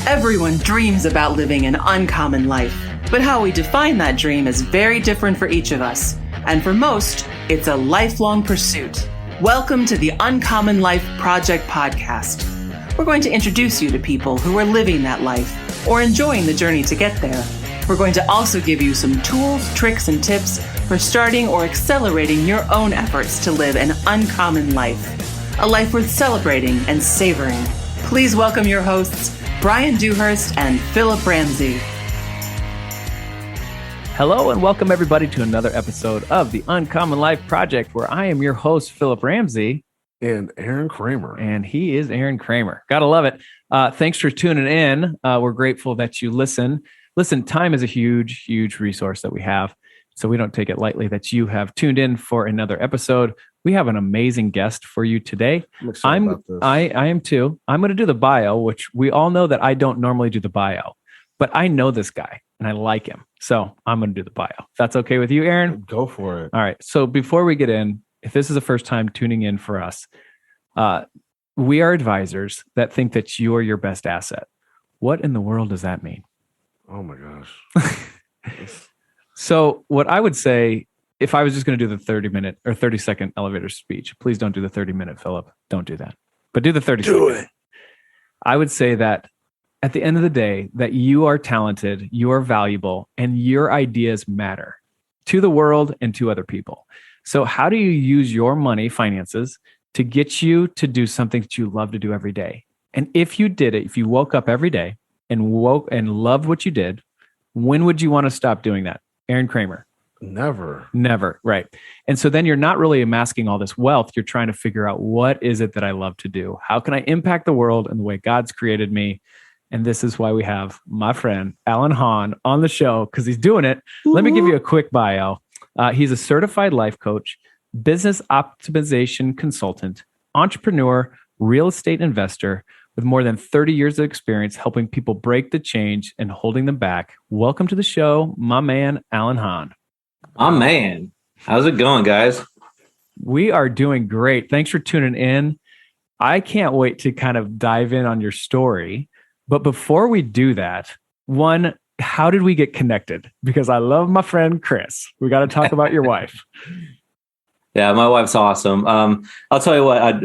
Everyone dreams about living an uncommon life, but how we define that dream is very different for each of us. And for most, it's a lifelong pursuit. Welcome to the Uncommon Life Project podcast. We're going to introduce you to people who are living that life or enjoying the journey to get there. We're going to also give you some tools, tricks, and tips for starting or accelerating your own efforts to live an uncommon life, a life worth celebrating and savoring. Please welcome your hosts, Brian Dewhurst and Philip Ramsey. Hello and welcome everybody to another episode of the Uncommon Life Project, where I am your host, Philip Ramsey. And Aaron Kramer. And he is Aaron Kramer. Gotta love it. Thanks for tuning in. We're grateful that you listen. Listen, time is a huge, huge resource that we have. So we don't take it lightly that you have tuned in for another episode. We have an amazing guest for you today. I'm excited about this. I am too. I'm going to do the bio, which we all know that I don't normally do the bio, but I know this guy and I like him. So I'm going to do the bio. If that's okay with you, Aaron? Go for it. All right. So before we get in, if this is the first time tuning in for us, we are advisors that think that you are your best asset. What in the world does that mean? Oh my gosh. So what I would say, if I was just going to do the 30-minute or 30-second elevator speech, please don't do the 30-minute, Philip. Don't do that. But do the 30 Do second. it. I would say that at the end of the day, that you are talented, you are valuable, and your ideas matter to the world and to other people. So how do you use your money, finances, to get you to do something that you love to do every day? And if you did it, if you woke up every day and loved what you did, when would you want to stop doing that? Aaron Kramer. Never. Right. And so then you're not really amassing all this wealth. You're trying to figure out, what is it that I love to do? How can I impact the world in the way God's created me? And this is why we have my friend, Alan Hon, on the show, because he's doing it. Let me give you a quick bio. He's a certified life coach, business optimization consultant, entrepreneur, real estate investor with more than 30 years of experience helping people break the change and holding them back. Welcome to the show, my man, Alan Hon. My man. How's it going, guys? We are doing great. Thanks for tuning in. I can't wait to kind of dive in on your story. But before we do that, one, how did we get connected? Because I love my friend Chris. We got to talk about your wife. Yeah, my wife's awesome. I'll tell you what,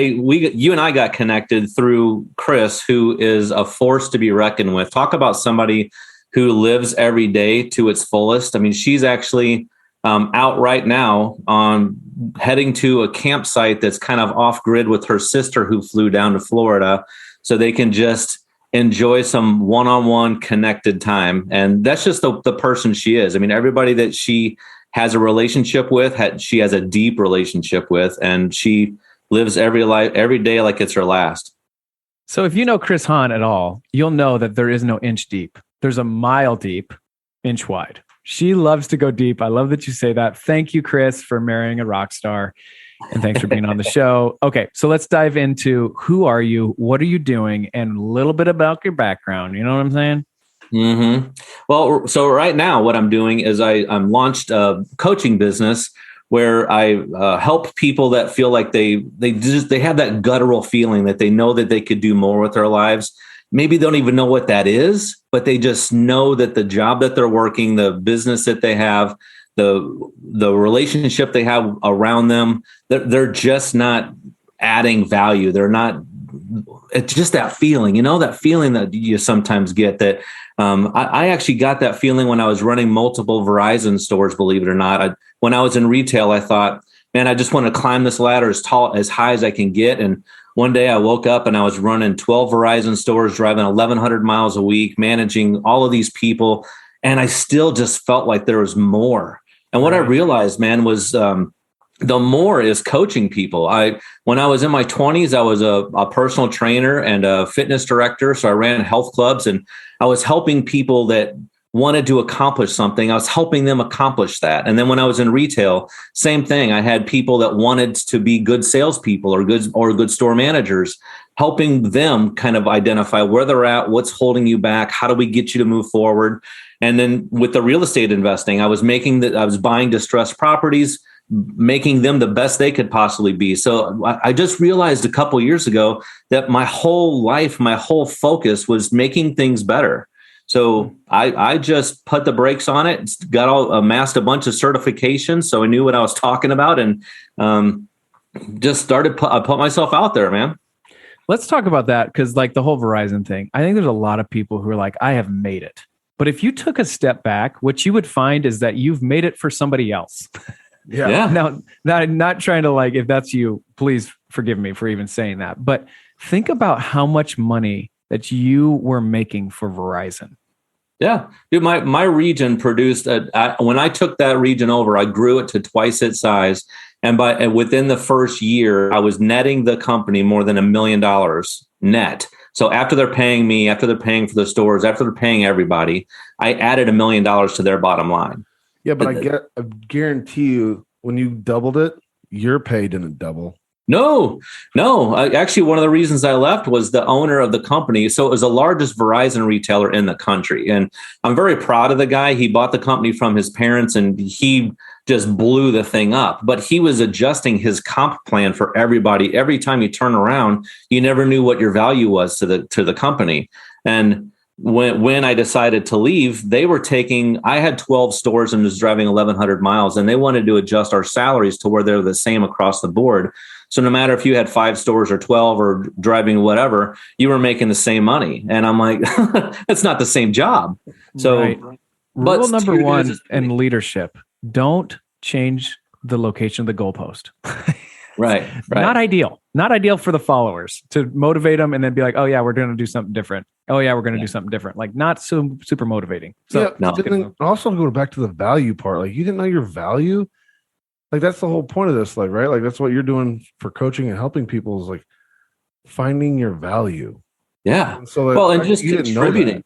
you and I got connected through Chris, who is a force to be reckoned with. Talk about somebody who lives every day to its fullest. I mean, she's actually out right now on heading to a campsite that's kind of off grid with her sister who flew down to Florida so they can just enjoy some one-on-one connected time. And that's just the person she is. I mean, everybody that she has a relationship with, she has a deep relationship with, and she lives every day like it's her last. So if you know Chris Hahn at all, you'll know that there is no inch deep. There's a mile deep, inch wide. She loves to go deep. I love that you say that. Thank you, Chris, for marrying a rock star. And thanks for being on the show. Okay, so let's dive into who are you, what are you doing, and a little bit about your background. You know what I'm saying? Mm-hmm. Well, so right now what I'm doing is I'm launched a coaching business where I help people that feel like they have that guttural feeling that they know that they could do more with their lives. Maybe they don't even know what that is, but they just know that the job that they're working, the business that they have, the relationship they have around them, they're just not adding value. They're not. It's just that feeling, that feeling that you sometimes get that. I actually got that feeling when I was running multiple Verizon stores, believe it or not. When I was in retail, I thought, man, I just want to climb this ladder as high as I can get. And one day I woke up and I was running 12 Verizon stores, driving 1,100 miles a week, managing all of these people. And I still just felt like there was more. And what I realized, man, was the more is coaching people. When I was in my 20s, I was a personal trainer and a fitness director. So I ran health clubs and I was helping people that wanted to accomplish something. I was helping them accomplish that. And then when I was in retail, same thing. I had people that wanted to be good salespeople or good store managers, helping them kind of identify where they're at, what's holding you back, how do we get you to move forward. And then with the real estate investing, I was buying distressed properties, making them the best they could possibly be. So I just realized a couple years ago that my whole life, my whole focus was making things better. So I just put the brakes on it, amassed a bunch of certifications. So I knew what I was talking about, and just I put myself out there, man. Let's talk about that, because like the whole Verizon thing, I think there's a lot of people who are like, I have made it. But if you took a step back, what you would find is that you've made it for somebody else. Yeah. Now, not trying to like, if that's you, please forgive me for even saying that. But think about how much money that you were making for Verizon. Yeah, dude, my region produced when I took that region over, I grew it to twice its size. And within the first year, I was netting the company more than $1 million net. So after they're paying me, after they're paying for the stores, after they're paying everybody, I added $1 million to their bottom line. Yeah, but I guarantee you, when you doubled it, your pay didn't double. No. Actually, one of the reasons I left was the owner of the company. So it was the largest Verizon retailer in the country. And I'm very proud of the guy. He bought the company from his parents and he just blew the thing up. But he was adjusting his comp plan for everybody. Every time you turn around, you never knew what your value was to the company. And when I decided to leave, I had 12 stores and was driving 1,100 miles, and they wanted to adjust our salaries to where they're the same across the board. So no matter if you had 5 stores or 12 or driving whatever, you were making the same money. And I'm like, that's not the same job. So right. Rule number one in leadership, don't change the location of the goalpost. Right. Not ideal for the followers to motivate them and then be like, oh yeah, we're going to do something different. Oh yeah, we're going to do something different. Like not so super motivating. So also going back to the value part, like you didn't know your value. Like that's the whole point of this, like, right? Like that's what you're doing for coaching and helping people is like finding your value. Yeah. And so and just contributing.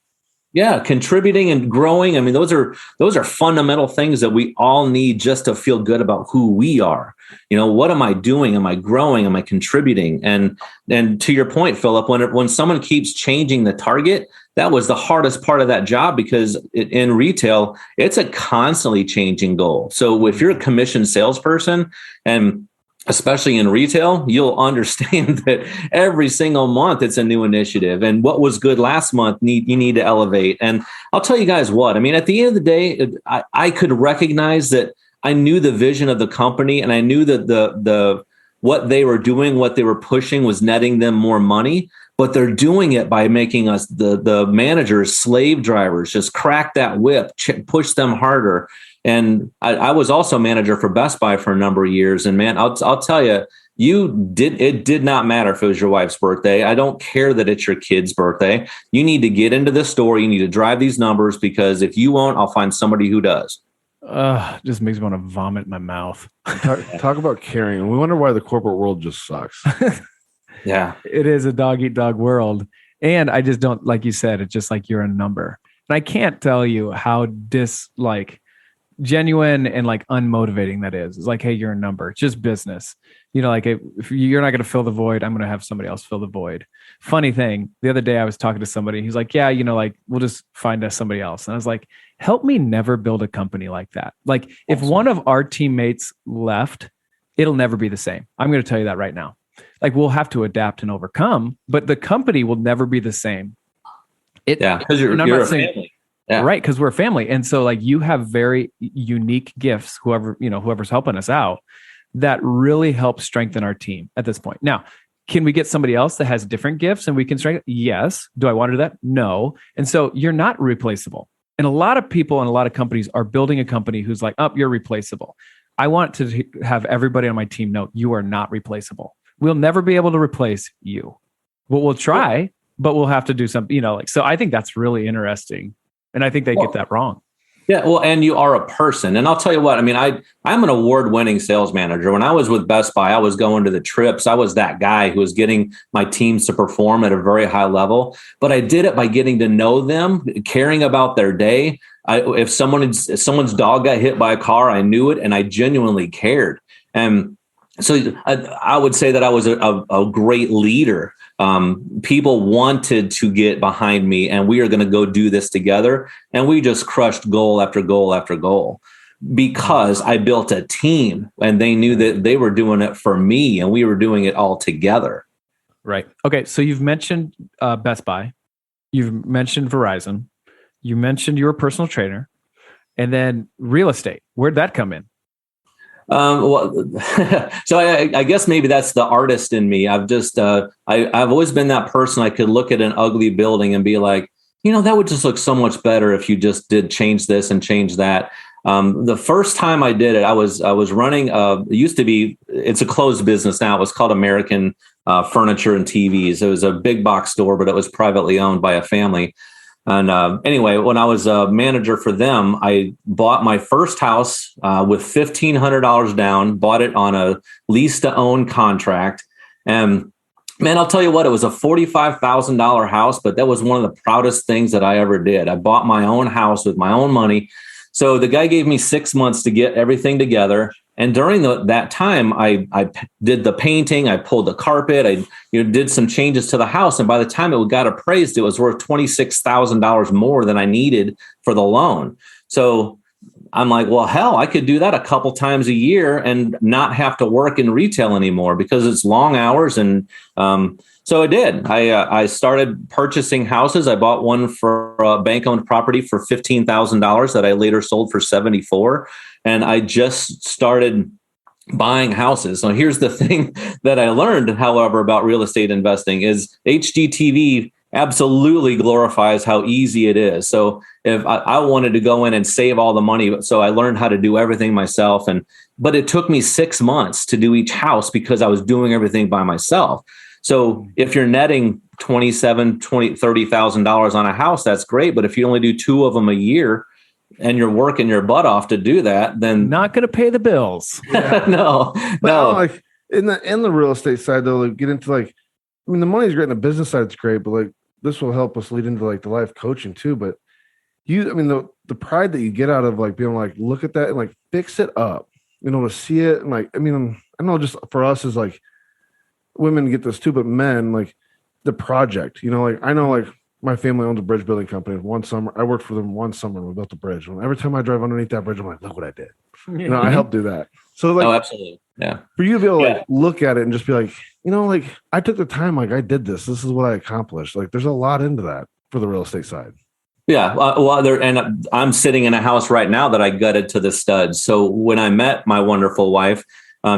Yeah, contributing and growing. I mean, those are fundamental things that we all need just to feel good about who we are. What am I doing? Am I growing? Am I contributing? And to your point, Philip, when someone keeps changing the target, that was the hardest part of that job, because in retail, it's a constantly changing goal. So if you're a commissioned salesperson, and especially in retail, you'll understand that every single month it's a new initiative. And what was good last month, you need to elevate. And I'll tell you guys what, I mean, at the end of the day, I could recognize that I knew the vision of the company, and I knew that the what they were doing, what they were pushing was netting them more money. But they're doing it by making us, the managers, slave drivers, just crack that whip, push them harder. And I was also manager for Best Buy for a number of years. And man, I'll tell you, it did not matter if it was your wife's birthday. I don't care that it's your kid's birthday. You need to get into the store. You need to drive these numbers, because if you won't, I'll find somebody who does. Just makes me want to vomit in my mouth. Talk about caring. We wonder why the corporate world just sucks. Yeah, it is a dog eat dog world. And I just don't, like you said, it's just like you're a number. And I can't tell you how genuine and like unmotivating that is. It's like, hey, you're a number. It's just business. Like if you're not going to fill the void, I'm going to have somebody else fill the void. Funny thing, the other day I was talking to somebody. He's like, yeah, like we'll just find us somebody else. And I was like, help me never build a company like that. Like if one of our teammates left, it'll never be the same. I'm going to tell you that right now. Like we'll have to adapt and overcome, but the company will never be the same. Because you're a family. Yeah. Right, because we're a family. And so like you have very unique gifts, whoever's helping us out, that really help strengthen our team at this point. Now, can we get somebody else that has different gifts and we can strengthen? Yes. Do I want to do that? No. And so you're not replaceable. And a lot of people and a lot of companies are building a company who's like, oh, you're replaceable. I want to have everybody on my team know you are not replaceable. We'll never be able to replace you. Well, we'll try, but we'll have to do something, so I think that's really interesting. And I think they get that wrong. Yeah, well, and you are a person. And I'll tell you what, I mean, I'm an award-winning sales manager. When I was with Best Buy, I was going to the trips. I was that guy who was getting my teams to perform at a very high level. But I did it by getting to know them, caring about their day. If someone's dog got hit by a car, I knew it, and I genuinely cared. And so I would say that I was a great leader. People wanted to get behind me, and we are going to go do this together. And we just crushed goal after goal after goal. because I built a team and they knew that they were doing it for me and we were doing it all together. Right. Okay. So you've mentioned Best Buy, you've mentioned Verizon, you mentioned you're a personal trainer, and then real estate. Where'd that come in? Well, so I guess maybe that's the artist in me. I've just, I've always been that person. I could look at an ugly building and be like, that would just look so much better if you just did change this and change that. The first time I did it, I was running, it used to be, it's a closed business now. It was called American Furniture and TVs. It was a big box store, but it was privately owned by a family. And anyway, when I was a manager for them, I bought my first house with $1,500 down, bought it on a lease to own contract. And man, I'll tell you what, it was a $45,000 house, but that was one of the proudest things that I ever did. I bought my own house with my own money. So the guy gave me 6 months to get everything together. And during that time, I did the painting, I pulled the carpet, I did some changes to the house. And by the time it got appraised, it was worth $26,000 more than I needed for the loan. So I'm like, well, hell, I could do that a couple times a year and not have to work in retail anymore because it's long hours. And so I did. I started purchasing houses. I bought one for a bank-owned property for $15,000 that I later sold for $74,000. And I just started buying houses. So here's the thing that I learned, however, about real estate investing is HGTV absolutely glorifies how easy it is. So if I wanted to go in and save all the money, so I learned how to do everything myself. But it took me 6 months to do each house because I was doing everything by myself. So if you're netting $30,000 on a house, that's great. But if you only do 2 of them a year and you're working your butt off to do that, then not going to pay the bills. No. Like in the real estate side though, like get into like, I mean, the money's great in the business side, it's great, but like this will help us lead into like the life coaching too. But the pride that you get out of like being like, look at that and like fix it up, to see it. And like, I know just for us is like women get this too, but men, like the project, like I know like my family owns a bridge building company. One summer, I worked for them one summer and we built a bridge. And every time I drive underneath that bridge, I'm like, look what I did. I helped do that. So like, oh, absolutely. Yeah. For you to be able to like look at it and just be like, like I took the time, like I did this. This is what I accomplished. Like there's a lot into that for the real estate side. Yeah. And I'm sitting in a house right now that I gutted to the studs. So when I met my wonderful wife,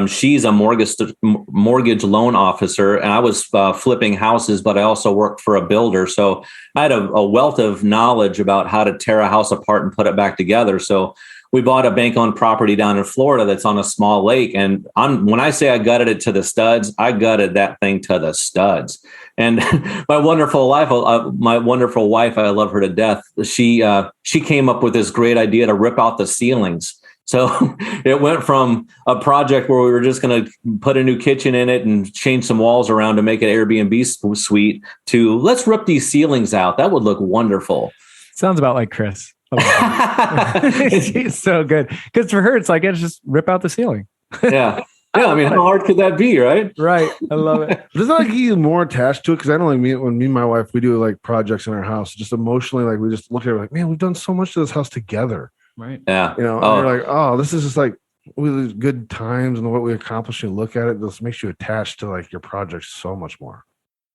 she's a mortgage loan officer, and I was flipping houses, but I also worked for a builder. So I had a wealth of knowledge about how to tear a house apart and put it back together. So we bought a bank-owned property down in Florida that's on a small lake. And when I say I gutted it to the studs, I gutted that thing to the studs. And my wonderful wife, I love her to death. She came up with this great idea to rip out the ceilings. So it went from a project where we were just going to put a new kitchen in it and change some walls around to make an Airbnb suite to let's rip these ceilings out. That would look wonderful. Sounds about like Chris. He's so good. Because for her, it's like, just rip out the ceiling. Yeah. Yeah. I mean, how hard could that be? Right. Right. I love it. But it's not like he's more attached to it. Cause I know like when me and my wife, we do like projects in our house, just emotionally, like we just look at it like, man, we've done so much to this house together. Right. Yeah. And you're like, oh, this is just like really good times and what we accomplished. And look at it, this makes you attached to like your project so much more.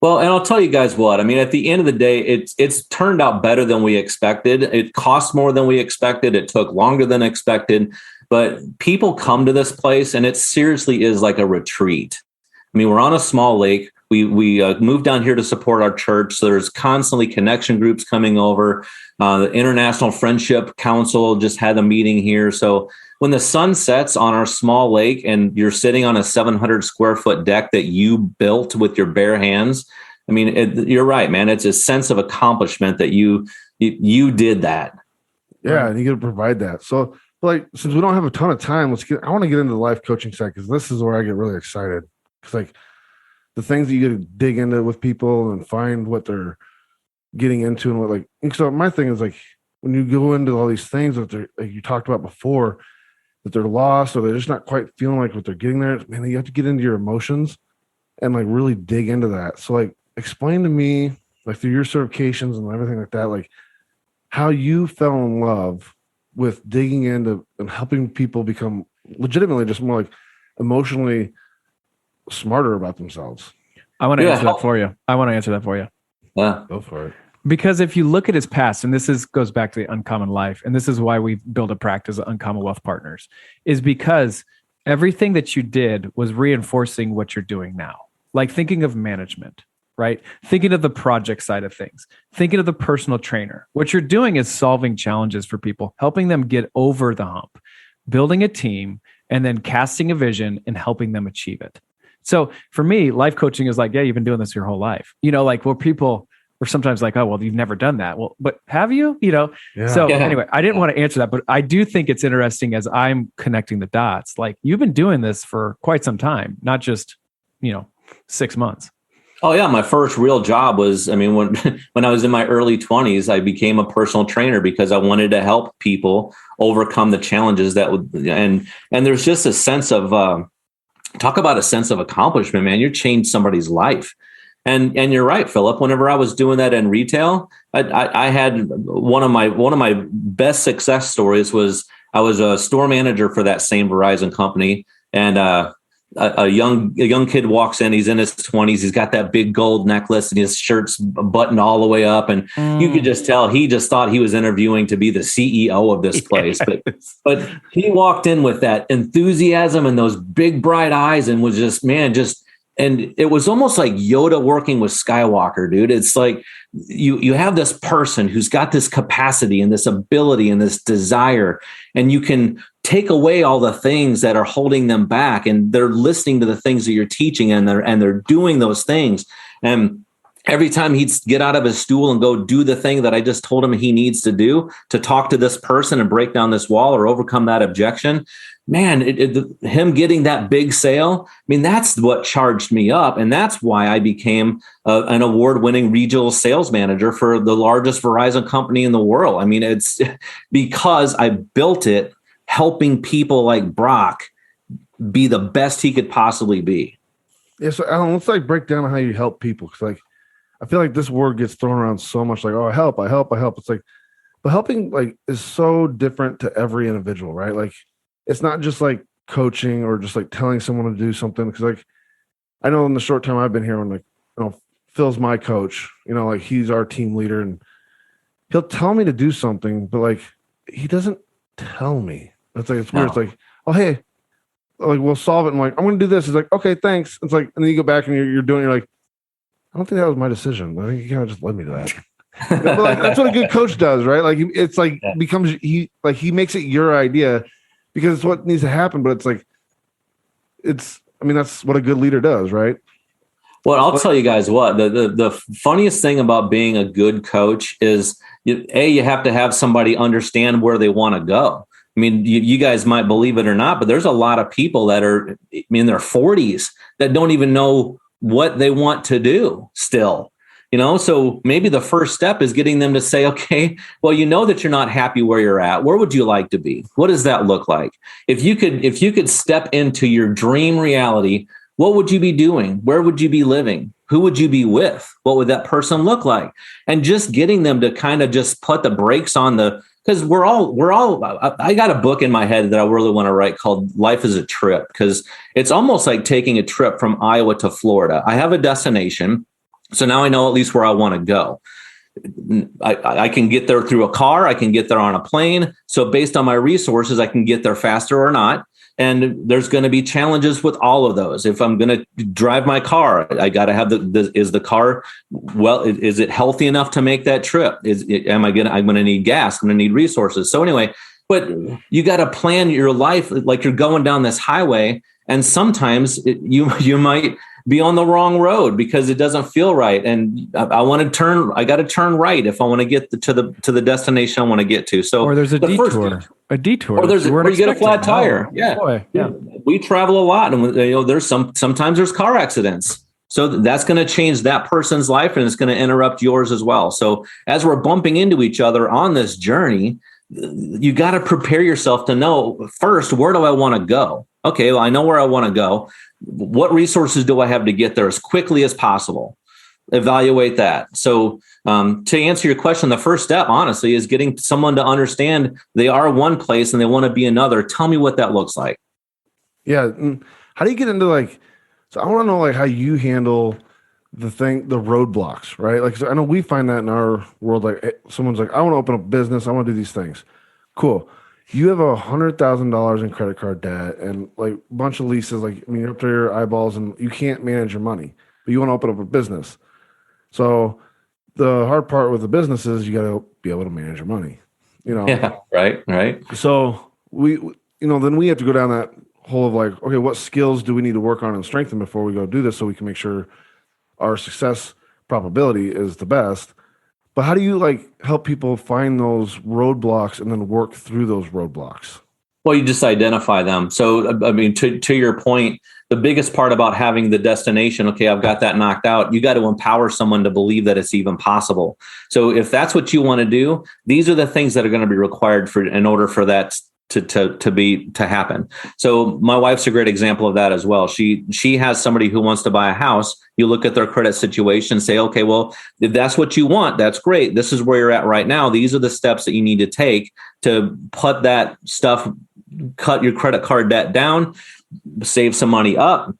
Well, and I'll tell you guys what, I mean, at the end of the day, it's turned out better than we expected. It cost more than we expected. It took longer than expected, but people come to this place and it seriously is like a retreat. I mean, we're on a small lake. We moved down here to support our church. So there's constantly connection groups coming over. The International Friendship Council just had a meeting here. So when the sun sets on our small lake and you're sitting on a 700 square foot deck that you built with your bare hands, I mean, you're right, man. It's a sense of accomplishment that you did that. Yeah, and you got to provide that. So, like, since we don't have a ton of time, I want to get into the life coaching side because this is where I get really excited. Because like the things that you get to dig into with people and find what they're getting into and what like. So my thing is like when you go into all these things that they're like you talked about before, that they're lost or they're just not quite feeling like what they're getting there. Man, you have to get into your emotions and like really dig into that. So like explain to me like through your certifications and everything like that, like how you fell in love with digging into and helping people become legitimately just more like emotionally smarter about themselves? I want to answer that for you. Yeah. Go for it. Because if you look at his past, and goes back to the Uncommon Life, and this is why we build a practice of Uncommon Wealth Partners, is because everything that you did was reinforcing what you're doing now. Like thinking of management, right? Thinking of the project side of things, thinking of the personal trainer. What you're doing is solving challenges for people, helping them get over the hump, building a team, and then casting a vision and helping them achieve it. So for me, life coaching is like, yeah, you've been doing this your whole life. Like where people are sometimes like, oh, well, you've never done that. Well, but have you? Yeah. So anyway, I didn't want to answer that, but I do think it's interesting as I'm connecting the dots. Like you've been doing this for quite some time, not just, 6 months. Oh yeah. My first real job was, when I was in my early 20s, I became a personal trainer because I wanted to help people overcome the challenges and there's just a sense of, talk about a sense of accomplishment, man. You changed somebody's life. And you're right, Philip. Whenever I was doing that in retail, I had one of my best success stories was I was a store manager for that same Verizon company, and a young kid walks in. He's in his 20s. He's got that big gold necklace, and his shirt's buttoned all the way up, and you could just tell he just thought he was interviewing to be the CEO of this place. Yes. But he walked in with that enthusiasm and those big bright eyes, and was just and it was almost like Yoda working with Skywalker, dude. It's like you have this person who's got this capacity and this ability and this desire, and you can take away all the things that are holding them back, and they're listening to the things that you're teaching, and they're doing those things. And every time he'd get out of his stool and go do the thing that I just told him he needs to do to talk to this person and break down this wall or overcome that objection, man, him getting that big sale, that's what charged me up. And that's why I became an award-winning regional sales manager for the largest Verizon company in the world. It's because I built it helping people like Brock be the best he could possibly be. Yeah. So Alan, let's break down how you help people. Cause I feel like this word gets thrown around so much, like, oh, I help. It's like, but helping is so different to every individual, right? Like, it's not just like coaching or just like telling someone to do something. Cause I know in the short time I've been here, when Phil's my coach, he's our team leader, and he'll tell me to do something, but he doesn't tell me. It's weird. It's like, oh, hey, we'll solve it. And I'm going to do this. It's like, okay, thanks. It's like, and then you go back and you're doing, you're like, I don't think that was my decision. I think you kind of just led me to that. But that's what a good coach does, right? It's becomes he makes it your idea because it's what needs to happen. But that's what a good leader does, right? Well, I'll tell you guys what, the funniest thing about being a good coach is you have to have somebody understand where they want to go. You guys might believe it or not, but there's a lot of people that are in their 40s that don't even know what they want to do still, so maybe the first step is getting them to say, okay, well, that you're not happy where you're at. Where would you like to be? What does that look like? If you could step into your dream reality, what would you be doing? Where would you be living? Who would you be with? What would that person look like? And just getting them to kind of just put the brakes on because I got a book in my head that I really want to write called Life is a Trip, because it's almost like taking a trip from Iowa to Florida. I have a destination, so now I know at least where I want to go. I can get there through a car. I can get there on a plane. So based on my resources, I can get there faster or not. And there's going to be challenges with all of those. If I'm going to drive my car, I got to have is the car, is it healthy enough to make that trip? I'm going to need gas. I'm going to need resources. So anyway, but you got to plan your life like you're going down this highway. And sometimes you might be on the wrong road because it doesn't feel right. And I got to turn right if I want to get to the destination I want to get to. So, or there's a detour. Or you get a flat tire. Yeah. Boy, yeah. We travel a lot, and there's sometimes there's car accidents. So that's going to change that person's life, and it's going to interrupt yours as well. So as we're bumping into each other on this journey, you got to prepare yourself to know first, where do I want to go? Okay, well, I know where I want to go. What resources do I have to get there as quickly as possible? evaluate that. So to answer your question, the first step, honestly, is getting someone to understand they are one place and they want to be another. Tell me what that looks like. Yeah. How do you get into like, so I want to know like how you handle the roadblocks, right? Like, so I know we find that in our world, like someone's like, I want to open a business. I want to do these things. Cool. You have $100,000 in credit card debt and like a bunch of leases. Like, I mean, you're up to your eyeballs and you can't manage your money, but you want to open up a business. So the hard part with the business is you got to be able to manage your money, you know? Yeah, right. So then we have to go down that hole of like, okay, what skills do we need to work on and strengthen before we go do this so we can make sure our success probability is the best. But how do you like help people find those roadblocks and then work through those roadblocks? Well, you just identify them. So, I mean, to your point, the biggest part about having the destination, okay, I've got that knocked out. You got to empower someone to believe that it's even possible. So if that's what you want to do, these are the things that are going to be required in order for that to happen. So my wife's a great example of that as well. She has somebody who wants to buy a house. You look at their credit situation, say, okay, well, if that's what you want, that's great. This is where you're at right now. These are the steps that you need to take to put that stuff, cut your credit card debt down, save some money up.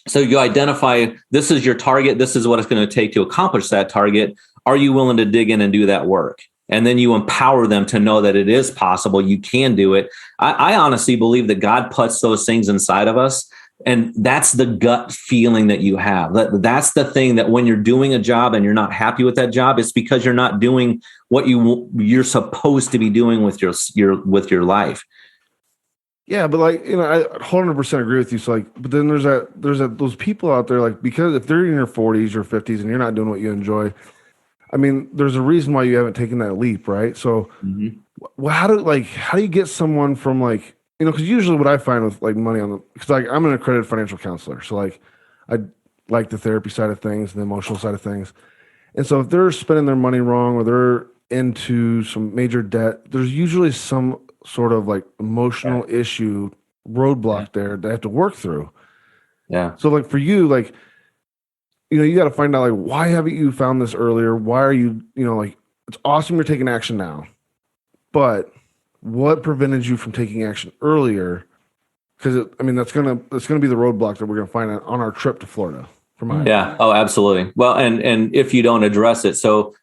So you identify, this is your target. This is what it's going to take to accomplish that target. Are you willing to dig in and do that work? And then you empower them to know that it is possible. You can do it. I honestly believe that God puts those things inside of us. And that's the gut feeling that you have. That's the thing that when you're doing a job and you're not happy with that job, it's because you're not doing what you're supposed to be doing with your life. Yeah, but like, I 100% agree with you. So like, but then there's those people out there, like, because if they're in your 40s or 50s and you're not doing what you enjoy, I mean, there's a reason why you haven't taken that leap, right? So, how do you get someone from like, because usually what I find with like money because like I'm an accredited financial counselor, so like I like the therapy side of things and the emotional side of things, and so if they're spending their money wrong or they're into some major debt, there's usually some sort of like emotional issue roadblock there they have to work through. Yeah. So like for you, like, you got to find out like, why haven't you found this earlier? Why are you, like, it's awesome you're taking action now, but what prevented you from taking action earlier? Because that's gonna be the roadblock that we're gonna find on our trip to Florida. Yeah. Oh, absolutely. Well, and if you don't address it, so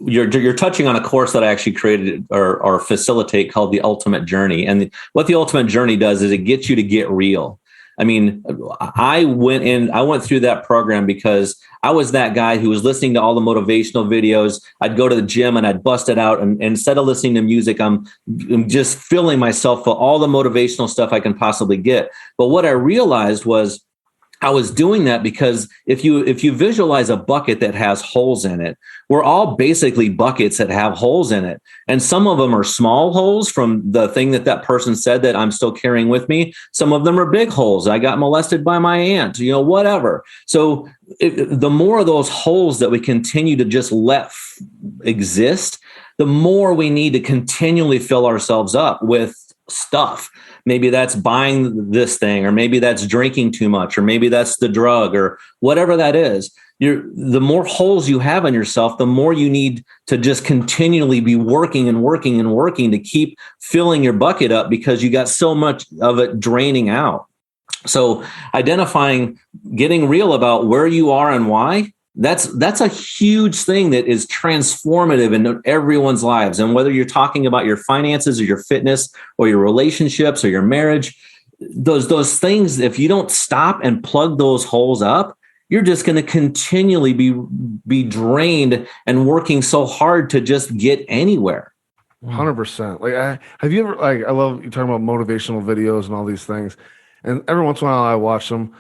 you're touching on a course that I actually created or facilitate called the Ultimate Journey, and what the Ultimate Journey does is it gets you to get real. I mean, I went through that program because I was that guy who was listening to all the motivational videos. I'd go to the gym and I'd bust it out. And instead of listening to music, I'm just filling myself with all the motivational stuff I can possibly get. But what I realized was I was doing that because if you visualize a bucket that has holes in it, we're all basically buckets that have holes in it. And some of them are small holes from the thing that person said that I'm still carrying with me. Some of them are big holes. I got molested by my aunt, whatever. So the more of those holes that we continue to just let exist, the more we need to continually fill ourselves up with stuff. Maybe that's buying this thing, or maybe that's drinking too much, or maybe that's the drug, or whatever that is. The more holes you have in yourself, the more you need to just continually be working and working and working to keep filling your bucket up because you got so much of it draining out. So identifying, getting real about where you are and why, that's a huge thing that is transformative in everyone's lives. And whether you're talking about your finances or your fitness or your relationships or your marriage, those things, if you don't stop and plug those holes up, you're just going to continually be drained and working so hard to just get anywhere. 100%. Like, have you ever, like, I love you talking about motivational videos and all these things. And every once in a while I watch them,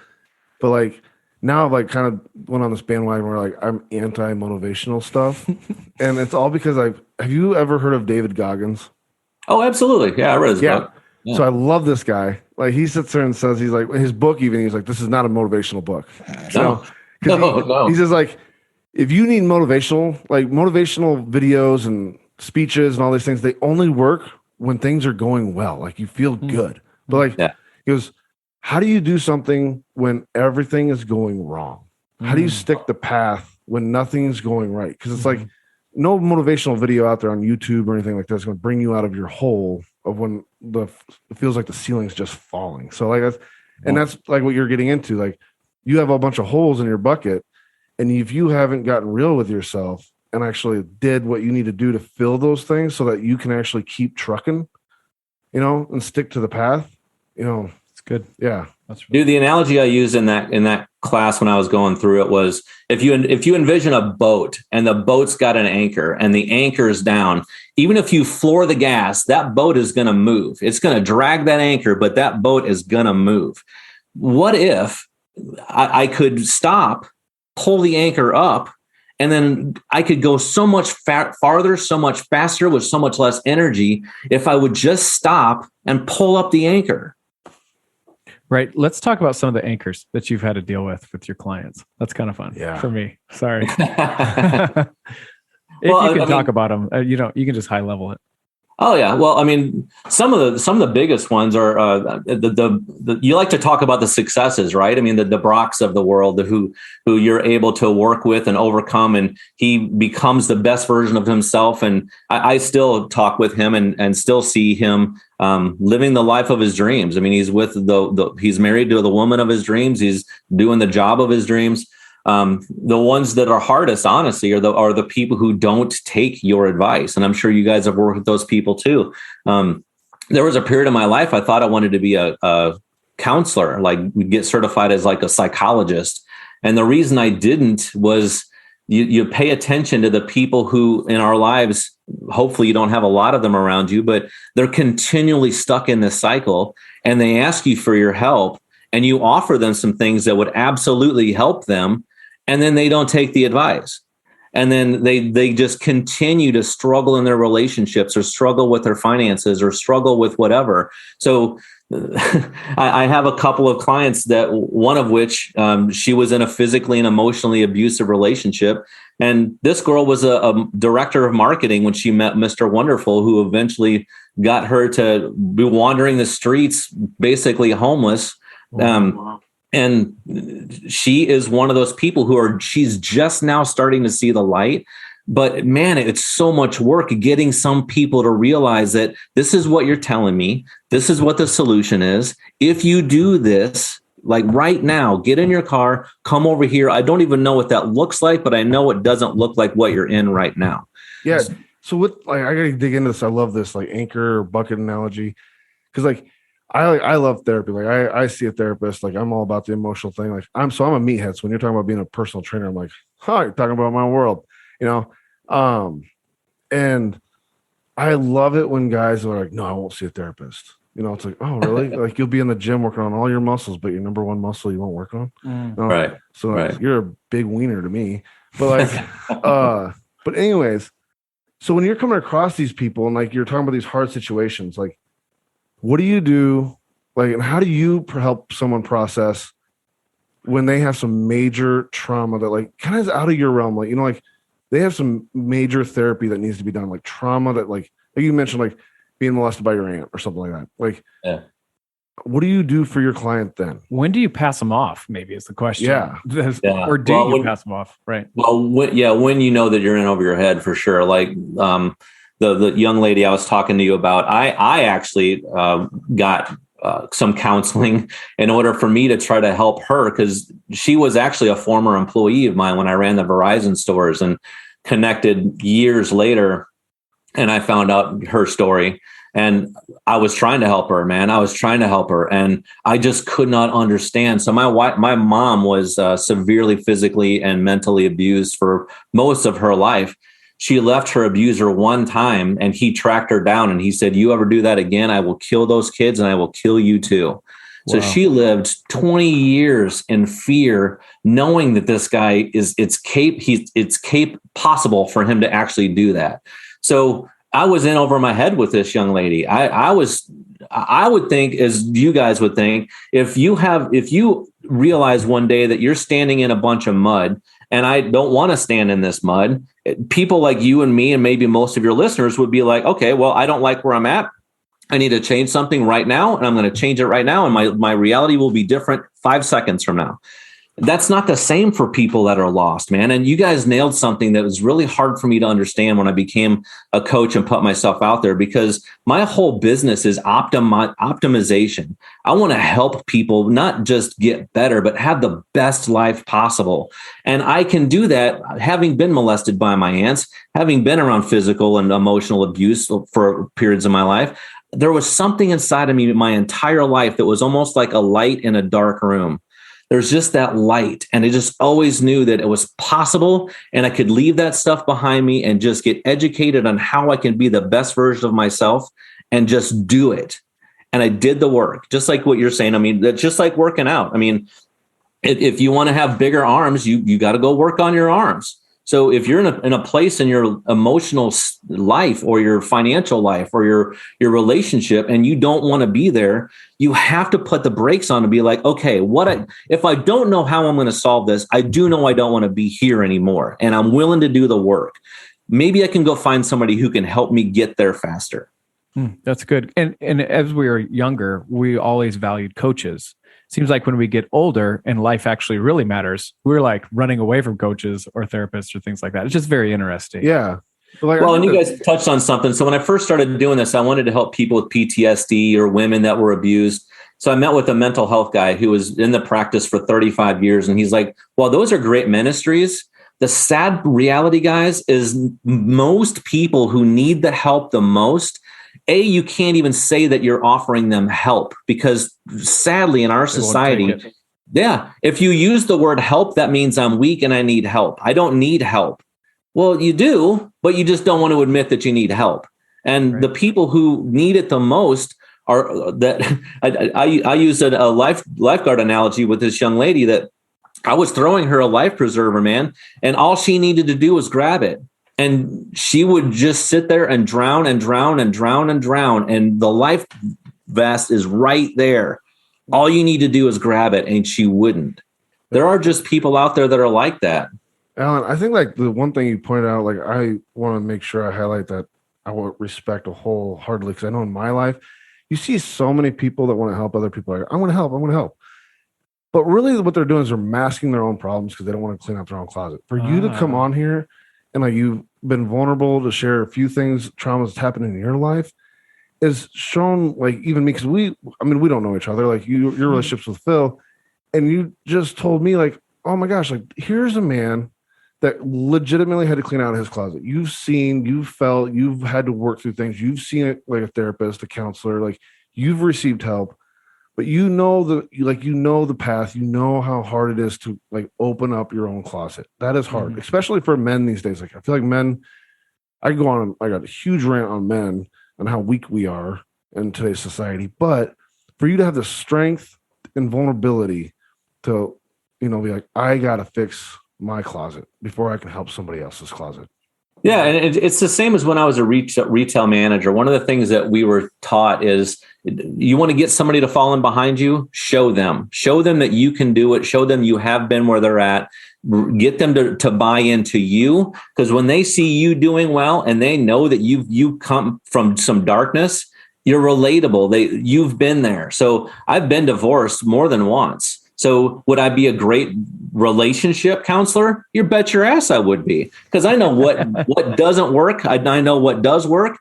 but like, now I've like kind of went on this bandwagon where like I'm anti-motivational stuff. And it's all because have you ever heard of David Goggins? Oh, absolutely. Yeah, I read his book. Yeah. So I love this guy. Like he sits there and says, he's like, his book even, he's like, this is not a motivational book. No. He says like, if you need motivational videos and speeches and all these things, they only work when things are going well. Like you feel good. But like, he goes, how do you do something when everything is going wrong? How do you stick the path when nothing's going right. Because it's like no motivational video out there on YouTube or anything like that's going to bring you out of your hole of when it feels like the ceiling's just falling. So like that's like what you're getting into. Like you have a bunch of holes in your bucket, and if you haven't gotten real with yourself and actually did what you need to do to fill those things so that you can actually keep trucking, and stick to the path, it's good. Yeah. Dude, the analogy I used in that class when I was going through it was if you envision a boat and the boat's got an anchor and the anchor is down, even if you floor the gas, that boat is going to move. It's going to drag that anchor, but that boat is going to move. What if I could stop, pull the anchor up, and then I could go so much farther, so much faster with so much less energy if I would just stop and pull up the anchor. Right. Let's talk about some of the anchors that you've had to deal with your clients. That's kind of fun for me. Sorry. If you can talk about them, you can just high level it. Oh yeah. Well, I mean, some of the biggest ones are you like to talk about the successes, right? I mean, the Brocks of the world, who you're able to work with and overcome, and he becomes the best version of himself. And I still talk with him and still see him living the life of his dreams. I mean, he's with he's married to the woman of his dreams. He's doing the job of his dreams. The ones that are hardest, honestly, are the people who don't take your advice. And I'm sure you guys have worked with those people too. There was a period of my life I thought I wanted to be a counselor, like get certified as like a psychologist. And the reason I didn't was you pay attention to the people who in our lives, hopefully you don't have a lot of them around you, but they're continually stuck in this cycle and they ask you for your help and you offer them some things that would absolutely help them. And then they don't take the advice. And then they just continue to struggle in their relationships or struggle with their finances or struggle with whatever. So I have a couple of clients that one of which she was in a physically and emotionally abusive relationship. And this girl was a director of marketing when she met Mr. Wonderful, who eventually got her to be wandering the streets, basically homeless. Wow. And she is one of those people she's just now starting to see the light. But man, it's so much work getting some people to realize that this is what you're telling me. This is what the solution is. If you do this, like right now, get in your car, come over here. I don't even know what that looks like, but I know it doesn't look like what you're in right now. Yeah. So I gotta dig into this. I love this like anchor or bucket analogy. Cause like, I love therapy. Like I see a therapist, like I'm all about the emotional thing. Like I'm a meathead. So when you're talking about being a personal trainer, I'm like, you're talking about my world, and I love it when guys are like, no, I won't see a therapist. It's like, oh, really? Like you'll be in the gym working on all your muscles, but your number one muscle you won't work on. Right. So like, you're a big wiener to me, but like, but anyways, so when you're coming across these people and like, you're talking about these hard situations, like, what do you do? Like, and how do you help someone process when they have some major trauma that like kind of is out of your realm? Like, like they have some major therapy that needs to be done, like trauma that like you mentioned, like being molested by your aunt or something like that. Like, what do you do for your client then? When do you pass them off? Maybe is the question. Yeah. Or do you pass them off? Right. Well, when you know that you're in over your head for sure. Like, the young lady I was talking to you about, I actually got some counseling in order for me to try to help her because she was actually a former employee of mine when I ran the Verizon stores and connected years later. And I found out her story and I was trying to help her, man. I was trying to help her and I just could not understand. So my mom was severely physically and mentally abused for most of her life. She left her abuser one time and he tracked her down and he said, you ever do that again, I will kill those kids and I will kill you too. So she lived 20 years in fear, knowing that this guy it's possible for him to actually do that. So I was in over my head with this young lady. I would think, as you guys would think, if you realize one day that you're standing in a bunch of mud and I don't want to stand in this mud, people like you and me and maybe most of your listeners would be like, okay, well, I don't like where I'm at. I need to change something right now, and I'm going to change it right now, and my reality will be different 5 seconds from now. That's not the same for people that are lost, man. And you guys nailed something that was really hard for me to understand when I became a coach and put myself out there, because my whole business is optimization. I want to help people not just get better, but have the best life possible. And I can do that having been molested by my aunts, having been around physical and emotional abuse for periods of my life. There was something inside of me my entire life that was almost like a light in a dark room. There's just that light. And I just always knew that it was possible, and I could leave that stuff behind me and just get educated on how I can be the best version of myself and just do it. And I did the work, just like what you're saying. I mean, that's just like working out. I mean, if you want to have bigger arms, you got to go work on your arms. So if you're in a place in your emotional life or your financial life or your relationship and you don't want to be there, you have to put the brakes on and be like, okay, if I don't know how I'm going to solve this, I do know I don't want to be here anymore, and I'm willing to do the work. Maybe I can go find somebody who can help me get there faster. That's good. And as we were younger, we always valued coaches. Seems like when we get older and life actually really matters, we're like running away from coaches or therapists or things like that. It's just very interesting. Yeah. Well, and you guys touched on something. So when I first started doing this, I wanted to help people with PTSD or women that were abused. So I met with a mental health guy who was in the practice for 35 years. And he's like, well, those are great ministries. The sad reality, guys, is most people who need the help the most, you can't even say that you're offering them help, because sadly in our society, if you use the word help, that means I'm weak and I need help. I don't need help. Well, you do, but you just don't want to admit that you need help. And the people who need it the most are that I used a lifeguard analogy with this young lady that I was throwing her a life preserver, man, and all she needed to do was grab it. And she would just sit there and drown and drown and drown and drown. And the life vest is right there. All you need to do is grab it, and she wouldn't. There are just people out there that are like that. Alan, I think like the one thing you pointed out, like I want to make sure I highlight that I will respect wholeheartedly, because I know in my life, you see so many people that want to help other people. Like, I want to help. I want to help. But really what they're doing is they're masking their own problems because they don't want to clean out their own closet. For you to come on here and like you've been vulnerable to share a few things, traumas that's happened in your life, is shown, like even me, because we don't know each other, like your relationships with Phil, and you just told me like, oh my gosh, like here's a man that legitimately had to clean out his closet. You've seen, you've felt, you've had to work through things. You've seen it like a therapist, a counselor, like you've received help, but you know the path, you know how hard it is to like open up your own closet. That is hard, especially for men these days. Like I feel like men, I got a huge rant on men and how weak we are in today's society. But for you to have the strength and vulnerability to, be like, I got to fix my closet before I can help somebody else's closet. Yeah. And it's the same as when I was a retail manager. One of the things that we were taught is you want to get somebody to fall in behind you, show them that you can do it. Show them you have been where they're at. Get them to buy into you, because when they see you doing well and they know that you come from some darkness, you're relatable. You've been there. So I've been divorced more than once. So would I be a great relationship counselor? You bet your ass I would be, because I know what doesn't work. I know what does work.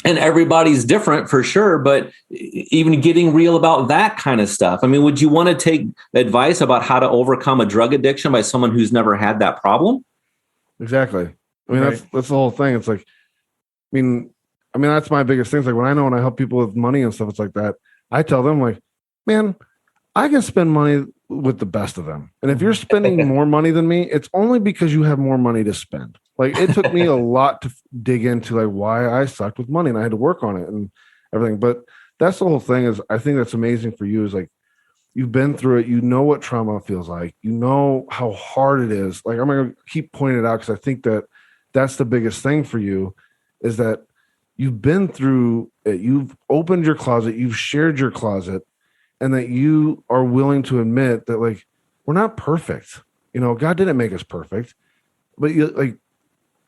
And everybody's different for sure, but even getting real about that kind of stuff. I mean, would you want to take advice about how to overcome a drug addiction by someone who's never had that problem? Exactly. I mean, that's the whole thing. It's like, I mean, that's my biggest thing. It's like when I help people with money and stuff, it's like that. I tell them like, man, I can spend money with the best of them. And if you're spending more money than me, it's only because you have more money to spend. Like it took me a lot to dig into like why I sucked with money, and I had to work on it and everything. But that's the whole thing. Is I think that's amazing for you is like you've been through it. You know what trauma feels like. You know how hard it is. Like I'm going to keep pointing it out because I think that's the biggest thing for you is that you've been through it. You've opened your closet. You've shared your closet. And that you are willing to admit that, like, we're not perfect. God didn't make us perfect. But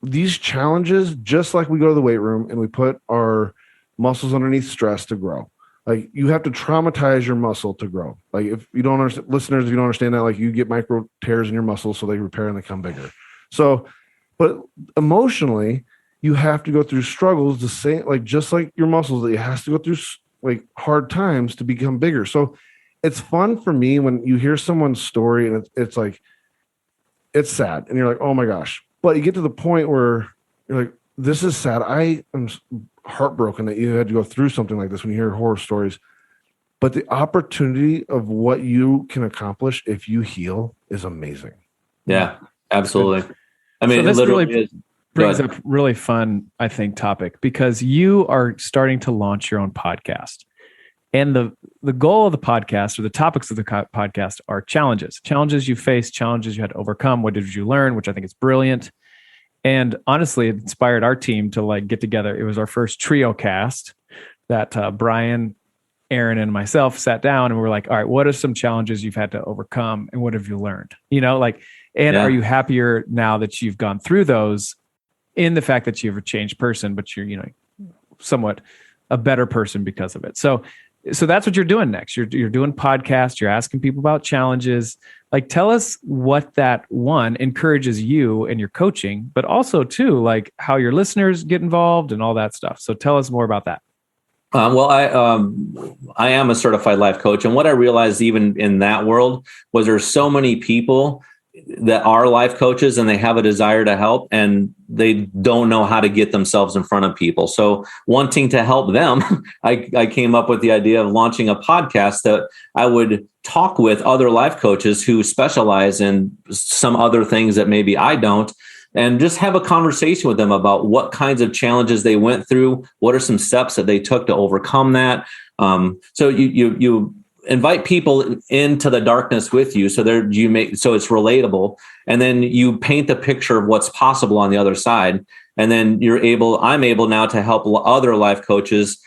these challenges, just like we go to the weight room and we put our muscles underneath stress to grow. Like you have to traumatize your muscle to grow. Like if you don't understand, listeners, if you don't understand that, like you get micro tears in your muscles, so they repair and they come bigger. So, but emotionally, you have to go through struggles the same, like just like your muscles, that you have to go through like hard times to become bigger. So it's fun for me when you hear someone's story and it's like, it's sad and you're like, oh my gosh. But you get to the point where you're like, this is sad. I am heartbroken that you had to go through something like this when you hear horror stories. But the opportunity of what you can accomplish if you heal is amazing. Yeah, absolutely. I mean, so this it literally really brings up really fun, I think, topic, because you are starting to launch your own podcast. And the goal of the podcast, or the topics of the podcast, are challenges you faced, challenges you had to overcome. What did you learn? Which I think is brilliant. And honestly, it inspired our team to like get together. It was our first trio cast that Brian, Aaron, and myself sat down and we were like, all right, what are some challenges you've had to overcome and what have you learned? Are you happier now that you've gone through those, in the fact that you're a changed person, but you're, somewhat a better person because of it. So that's what you're doing next. You're doing podcasts, you're asking people about challenges. Like, tell us what that one encourages you in your coaching, but also too, like how your listeners get involved and all that stuff. So tell us more about that. I am a certified life coach. And what I realized even in that world was there's so many people that are life coaches and they have a desire to help and they don't know how to get themselves in front of people. So wanting to help them, I came up with the idea of launching a podcast that I would talk with other life coaches who specialize in some other things that maybe I don't, and just have a conversation with them about what kinds of challenges they went through. What are some steps that they took to overcome that? So you invite people into the darkness with you. So it's relatable. And then you paint the picture of what's possible on the other side. And then I'm able now to help other life coaches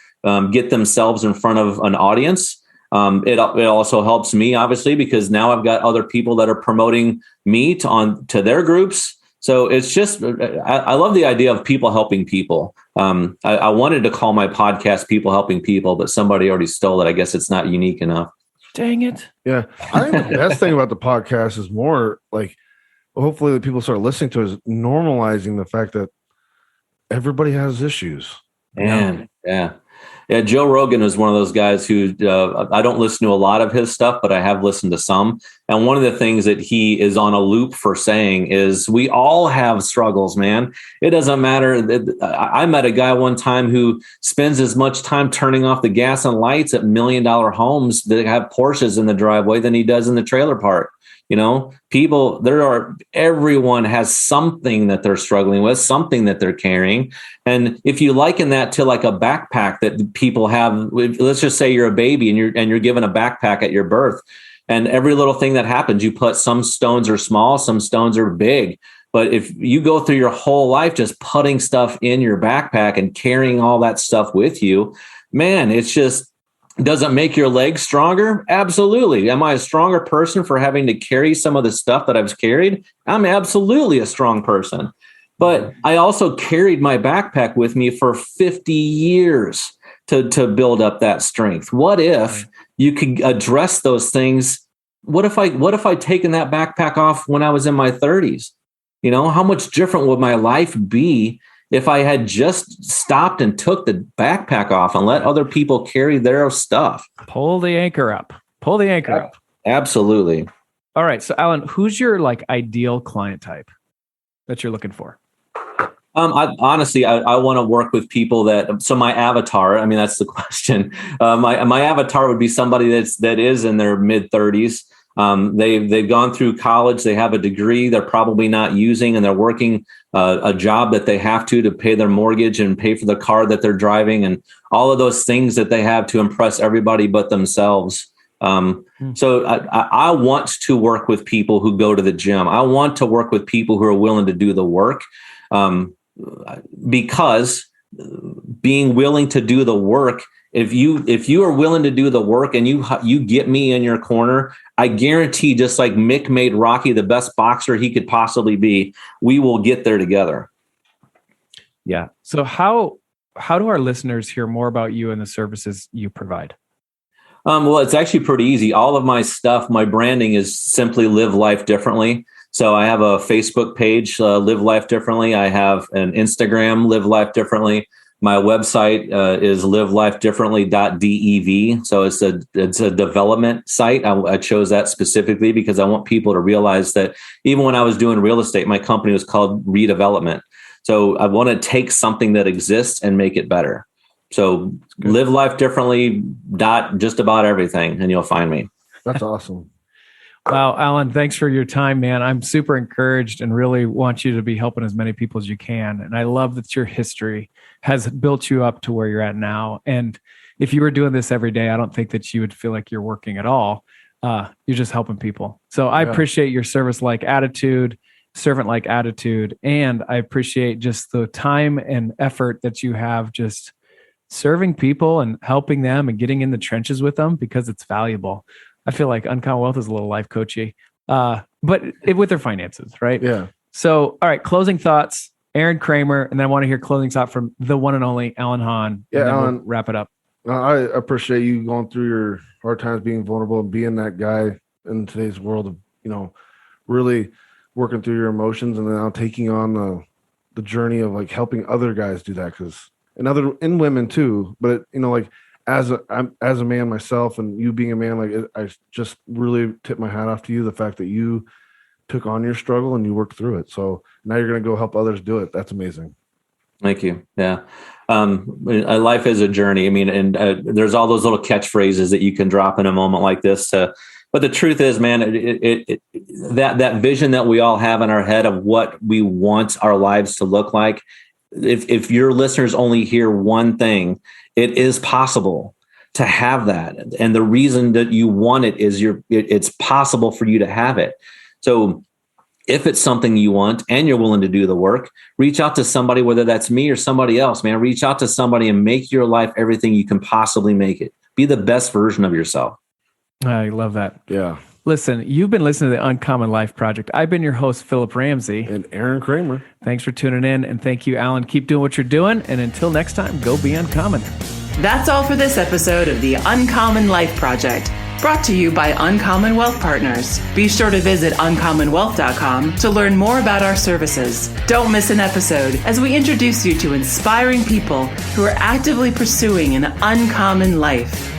get themselves in front of an audience. It also helps me, obviously, because now I've got other people that are promoting me to their groups. So it's just, I love the idea of people helping people. I wanted to call my podcast People Helping People, but somebody already stole it. I guess it's not unique enough. Dang it. Yeah. I think the best thing about the podcast is more like, hopefully the people start listening to it, is normalizing the fact that everybody has issues. Man, yeah. Yeah, Joe Rogan is one of those guys who I don't listen to a lot of his stuff, but I have listened to some. And one of the things that he is on a loop for saying is we all have struggles, man. It doesn't matter. I met a guy one time who spends as much time turning off the gas and lights at $1 million homes that have Porsches in the driveway than he does in the trailer park. Everyone has something that they're struggling with, something that they're carrying. And if you liken that to like a backpack that people have, let's just say you're a baby and you're given a backpack at your birth, and every little thing that happens, you put, some stones are small, some stones are big. But if you go through your whole life just putting stuff in your backpack and carrying all that stuff with you, man, it's just, does it make your legs stronger? Absolutely. Am I a stronger person for having to carry some of the stuff that I've carried? I'm absolutely a strong person. But I also carried my backpack with me for 50 years to build up that strength. What if you could address those things? What if I'd taken that backpack off when I was in my 30s? How much different would my life be if I had just stopped and took the backpack off and let other people carry their stuff? Pull the anchor up. Absolutely. All right. So Alan, who's your ideal client type that you're looking for? I want to work with people so my avatar, that's the question. My avatar would be somebody that is in their mid 30s. They've gone through college. They have a degree they're probably not using, and they're working a job that they have to pay their mortgage and pay for the car that they're driving and all of those things that they have to impress everybody but themselves. So I want to work with people who go to the gym. I want to work with people who are willing to do the work, because being willing to do the work, if you are willing to do the work and you get me in your corner, I guarantee, just like Mick made Rocky the best boxer he could possibly be, we will get there together. Yeah. So how do our listeners hear more about you and the services you provide? Well, it's actually pretty easy. All of my stuff, my branding is simply Live Life Differently. So I have a Facebook page, Live Life Differently. I have an Instagram, Live Life Differently. My website is livelifedifferently.dev. So it's a development site. I chose that specifically because I want people to realize that even when I was doing real estate, my company was called Redevelopment. So I want to take something that exists and make it better. So live life differently just about everything, and you'll find me. That's awesome. Wow, Alan, thanks for your time, man. I'm super encouraged and really want you to be helping as many people as you can. And I love that your history has built you up to where you're at now. And if you were doing this every day, I don't think that you would feel like you're working at all. You're just helping people. So I appreciate your service-like attitude, servant-like attitude, and I appreciate just the time and effort that you have just serving people and helping them and getting in the trenches with them, because it's valuable. I feel like Uncommon Wealth is a little life coachy, but with their finances, right? Yeah. So, all right, closing thoughts, Aaron Kramer, and then I want to hear closing thought from the one and only Alan Hon. Yeah, Alan, we'll wrap it up. I appreciate you going through your hard times, being vulnerable, and being that guy in today's world of, really working through your emotions, and then now taking on the journey of like helping other guys do that, and women too. But as a man myself, and you being a man, I just really tip my hat off to you. The fact that you took on your struggle and you worked through it. So now you're going to go help others do it. That's amazing. Thank you. Yeah. Life is a journey. I mean, and there's all those little catchphrases that you can drop in a moment like this. But the truth is, man, that vision that we all have in our head of what we want our lives to look like, if your listeners only hear one thing, it is possible to have that. And the reason that you want it is it's possible for you to have it. So if it's something you want and you're willing to do the work, reach out to somebody, whether that's me or somebody else, man. Reach out to somebody and make your life everything you can possibly make it. Be the best version of yourself. I love that. Yeah. Listen, you've been listening to the Uncommon Life Project. I've been your host, Philip Ramsey. And Aaron Kramer. Thanks for tuning in. And thank you, Alan. Keep doing what you're doing. And until next time, go be uncommon. That's all for this episode of the Uncommon Life Project, brought to you by Uncommon Wealth Partners. Be sure to visit uncommonwealth.com to learn more about our services. Don't miss an episode as we introduce you to inspiring people who are actively pursuing an uncommon life.